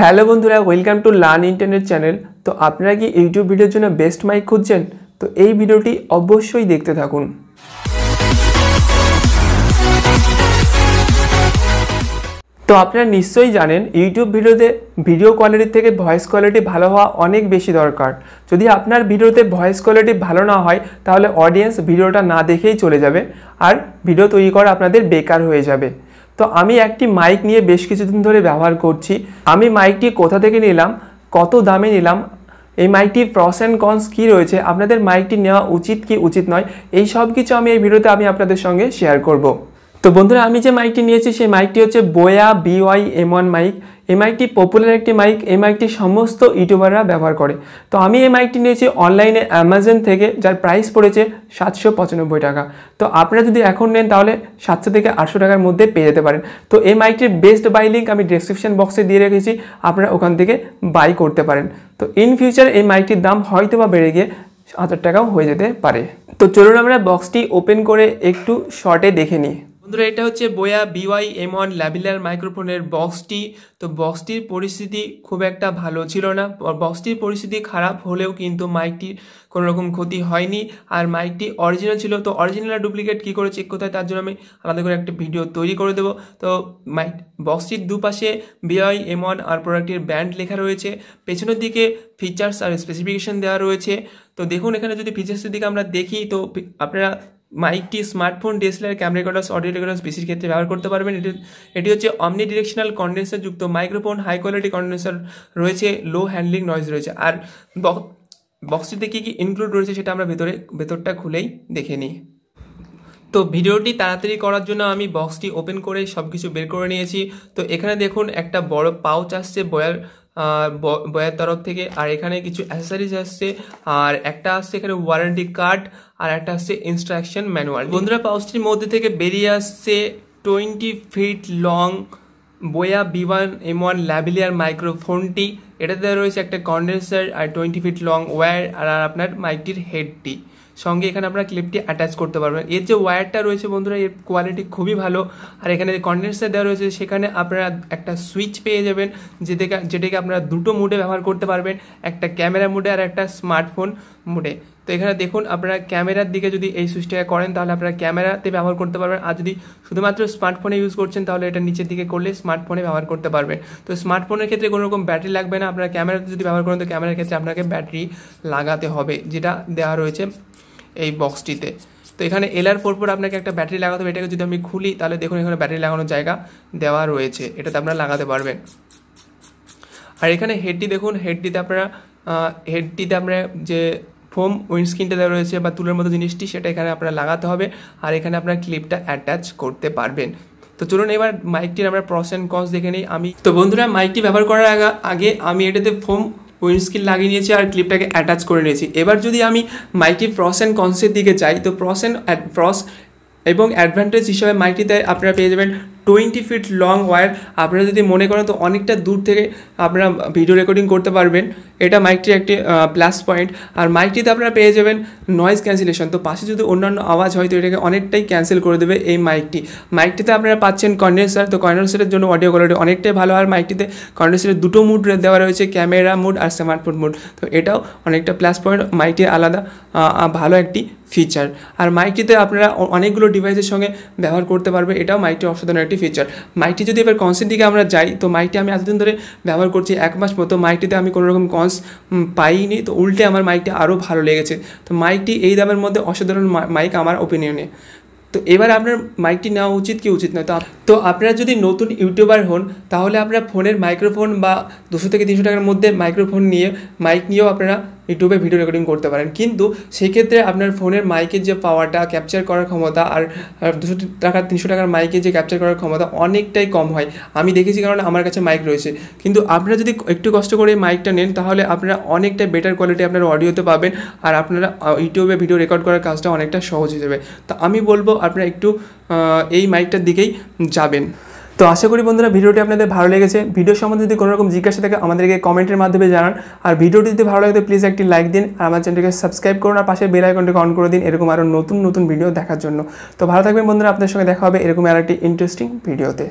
Hello বন্ধুরা, welcome to learn internet channel. তো আপনারা কি ইউটিউব ভিডিওর জন্য বেস্ট মাইক খুঁজছেন? তো এই ভিডিওটি অবশ্যই দেখতে থাকুন। তো আপনারা নিশ্চয়ই জানেন ইউটিউব ভিডিওতে ভিডিও কোয়ালিটির থেকে ভয়েস কোয়ালিটি ভালো হওয়া অনেক বেশি দরকার। যদি আপনার ভিডিওতে ভয়েস কোয়ালিটি ভালো না হয় তাহলে অডিয়েন্স ভিডিওটা না দেখেই চলে যাবে আর ভিডিও তৈরি করা আপনাদের বেকার হয়ে যাবে। তো আমি একটি মাইক নিয়ে বেশ কিছুদিন ধরে ব্যবহার করছি। আমি মাইকটি কোথা থেকে নিলাম, কত দামে নিলাম, এই মাইকটির প্রস অ্যান্ড কনস কী রয়েছে, আপনাদের মাইকটি নেওয়া উচিত কি উচিত নয়, এই সব কিছু আমি এই ভিডিওতে আপনাদের সঙ্গে শেয়ার করব। তো বন্ধুরা, আমি যে মাইকটি নিয়েছি সেই মাইকটি হচ্ছে BOYA BY-M1 মাইক। এই মাইকটি পপুলার একটি মাইক। এই মাইকটি সমস্ত ইউটিউবাররা ব্যবহার করে। তো আমি এই মাইকটি নিয়েছি অনলাইনে অ্যামাজন থেকে, যার প্রাইস পড়েছে 795 টাকা। তো আপনারা যদি এখন নেন তাহলে 700 থেকে 800 টাকার মধ্যে পেয়ে যেতে পারেন। তো এই মাইকটির বেস্ট বাই লিঙ্ক আমি ডেসক্রিপশন বক্সে দিয়ে রেখেছি, আপনারা ওখান থেকে বাই করতে পারেন। তো ইন ফিউচার এই মাইকটির দাম হয়তো বা বেড়ে গিয়ে 1000 টাকাও হয়ে যেতে পারে। তো চলুন আমরা বক্সটি ওপেন করে একটু শর্টে দেখে নিই। বন্ধুরা, এটা হচ্ছে BOYA BY-M1 ল্যাভিলার মাইক্রোফোনের বক্সটি। তো বক্সটির পরিস্থিতি খুব একটা ভালো ছিল না। বক্সটির পরিস্থিতি খারাপ হলেও কিন্তু মাইকটির কোনো রকম ক্ষতি হয়নি। আর মাইকটি অরিজিনাল ছিল। তো অরিজিনাল আর ডুপ্লিকেট কী করে চেক করতে হয় তার জন্য আমি আলাদা করে একটা ভিডিও তৈরি করে দেবো। তো বক্সটির দুপাশে BY-M1 আর প্রোডাক্টের ব্র্যান্ড লেখা রয়েছে। পেছনের দিকে ফিচার্স আর স্পেসিফিকেশন দেওয়া রয়েছে। তো দেখুন, এখানে যদি ফিচার্সের দিকে আমরা দেখি তো আপনারা মাইকটি smartphone, DSLR, camera recorders, audio recorders, পিসির ক্ষেত্রে ব্যবহার করতে পারবেন। এটি হচ্ছে অমনি ডিরেকশনাল কন্ডেন্সার যুক্ত মাইক্রোফোন। হাই কোয়ালিটি কন্ডেন্সার রয়েছে, লো হ্যান্ডলিং নয়েজ রয়েছে। আর বক্সটিতে কী কী ইনক্লুড রয়েছে সেটা আমরা ভেতরটা খুলেই দেখে নিই। তো ভিডিওটি তাড়াতাড়ি করার জন্য আমি বক্সটি ওপেন করে সব কিছু বের করে নিয়েছি। তো এখানে দেখুন একটা বড় পাউচ আসছে বয়ার তরফ থেকে, আর এখানে কিছু অ্যাসেসরিজ আসছে, আর একটা আসছে এখানে ওয়ারেন্টি কার্ড, আর একটা আসছে ইনস্ট্রাকশন ম্যানুয়াল। বন্ধুরা, পাউচটির মধ্যে থেকে বেরিয়ে আসছে 20 ফিট লং BOYA BY-M1 ল্যাভিলিয়ার মাইক্রোফোনটি। এটাতে রয়েছে একটা কন্ডেন্সার আর 20 ফিট লং ওয়্যার, আর আপনার মাইকটির হেডটি সঙ্গে এখানে আপনারা ক্লিপটি অ্যাটাচ করতে পারবেন। এর যে ওয়্যারটা রয়েছে বন্ধুরা, এর কোয়ালিটি খুবই ভালো। আর এখানে যে কন্ডেন্সার দেওয়া রয়েছে সেখানে আপনারা একটা সুইচ পেয়ে যাবেন যেটাকে আপনারা দুটো মুডে ব্যবহার করতে পারবেন, একটা ক্যামেরা মুডে আর একটা স্মার্টফোন মুডে। তো এখানে দেখুন, আপনারা ক্যামেরার দিকে যদি এই সুইচটাকে করেন তাহলে আপনারা ক্যামেরাতে ব্যবহার করতে পারবেন, আর যদি শুধুমাত্র স্মার্টফোনে ইউজ করছেন তাহলে এটা নিচের দিকে করলে স্মার্টফোনে ব্যবহার করতে পারবেন। তো স্মার্টফোনের ক্ষেত্রে কোনো রকম ব্যাটারি লাগবে না। আপনারা ক্যামেরাতে যদি ব্যবহার করেন তো ক্যামেরার ক্ষেত্রে আপনাকে ব্যাটারি লাগাতে হবে, যেটা দেওয়া রয়েছে এই বক্সটিতে। তো এখানে LR44 আপনাকে একটা ব্যাটারি লাগাতে হবে। এটাকে যদি আমি খুলি তাহলে দেখুন এখানে ব্যাটারি লাগানোর জায়গা দেওয়া রয়েছে, এটাতে আপনারা লাগাতে পারবেন। আর এখানে হেডটি দেখুন, হেডটিতে আপনারা যে ফোম উইন্ডস্ক্রিনটা দেওয়া রয়েছে বা তুলের মতো জিনিসটি, সেটা এখানে আপনারা লাগাতে হবে, আর এখানে আপনারা ক্লিপটা অ্যাটাচ করতে পারবেন। তো চলুন এবার মাইকটির আমরা প্রস অ্যান্ড কনস দেখে নিই। তো বন্ধুরা, মাইকটি ব্যবহার করার আগে আমি এটাতে ফোম উইন্ডস্ক্রিন লাগিয়ে নিয়েছি আর ক্লিপটাকে অ্যাটাচ করে নিয়েছি। এবার যদি আমি মাইকটির প্রস অ্যান্ড কনসের দিকে যাই তো প্রস এবং অ্যাডভান্টেজ হিসাবে মাইকটিতে আপনারা পেয়ে যাবেন 20 ফিট লং ওয়্যার। আপনারা যদি মনে করেন তো অনেকটা দূর থেকে আপনারা ভিডিও রেকর্ডিং করতে পারবেন, এটা মাইকটির একটি প্লাস পয়েন্ট। আর মাইকটিতে আপনারা পেয়ে যাবেন নয়েজ ক্যান্সেলেশন। তো পাশে যদি অন্যান্য আওয়াজ হয় তো এটাকে অনেকটাই ক্যান্সেল করে দেবে এই মাইকটিতে আপনারা পাচ্ছেন কন্ডেন্সার। তো কন্ডেন্সারের জন্য অডিও কোয়ালিটি অনেকটাই ভালো। আর মাইকটিতে কন্ডেন্সারের দুটো মুড দেওয়া রয়েছে, ক্যামেরা মুড আর স্মার্টফোন মুড। তো এটাও অনেকটা প্লাস পয়েন্ট, মাইকটির আলাদা ভালো একটি ফিচার। আর মাইকটিতে আপনারা অনেকগুলো ডিভাইসের সঙ্গে ব্যবহার করতে পারবে, এটাও মাইকটির অসাধারণ একটি ফিচার। মাইকটি যদি এবার কনসের দিকে আমরা যাই তো মাইকটি আমি এতদিন ধরে ব্যবহার করছি 1 মাস মতো। মাইকটিতে আমি কোনো রকম কনস পাইনি, তো উল্টে আমার মাইকটি আরও ভালো লেগেছে। তো মাইকটি এই দামের মধ্যে অসাধারণ মাইক আমার ওপিনিয়নে। তো এবার আপনার মাইকটি নেওয়া উচিত কি উচিত নয়। তো আপনারা যদি নতুন ইউটিউবার হন তাহলে আপনারা ফোনের মাইক্রোফোন বা 200 থেকে 300 টাকার মধ্যে মাইক্রোফোন নিয়ে মাইক নিয়েও আপনারা ইউটিউবে ভিডিও রেকর্ডিং করতে পারেন। কিন্তু সেক্ষেত্রে আপনার ফোনের মাইকের যে পাওয়ারটা, ক্যাপচার করার ক্ষমতা আর 200 টাকা 300 টাকার মাইকের যে ক্যাপচার করার ক্ষমতা অনেকটাই কম হয়। আমি দেখেছি, কারণ আমার কাছে মাইক রয়েছে। কিন্তু আপনারা যদি একটু কষ্ট করে মাইকটা নেন তাহলে আপনারা অনেকটা বেটার কোয়ালিটি আপনারা অডিওতে পাবেন, আর আপনারা ইউটিউবে ভিডিও রেকর্ড করার কাজটা অনেকটা সহজ হয়ে যাবে। তো আমি বলবো আপনারা একটু এই মাইকটার দিকেই যাবেন। তো আশা করি বন্ধুরা ভিডিওটি আপনাদের ভালো লেগেছে। ভিডিও সম্বন্ধে যদি কোনো রকম জিজ্ঞাসা থাকে আমাদেরকে কমেন্টের মাধ্যমে জানান। আর ভিডিওটি যদি ভালো লাগে প্লিজ একটি লাইক দিন, আর আমার চ্যানেলটিকে সাবস্ক্রাইব করুন, আর পাশে বেল আইকনটিকে অন করে দিন এরকম আরও নতুন ভিডিও দেখার জন্য। তো ভালো থাকবেন বন্ধুরা, আপনাদের সঙ্গে দেখা হবে এরকম আরেকটি ইন্টারেস্টিং ভিডিওতে।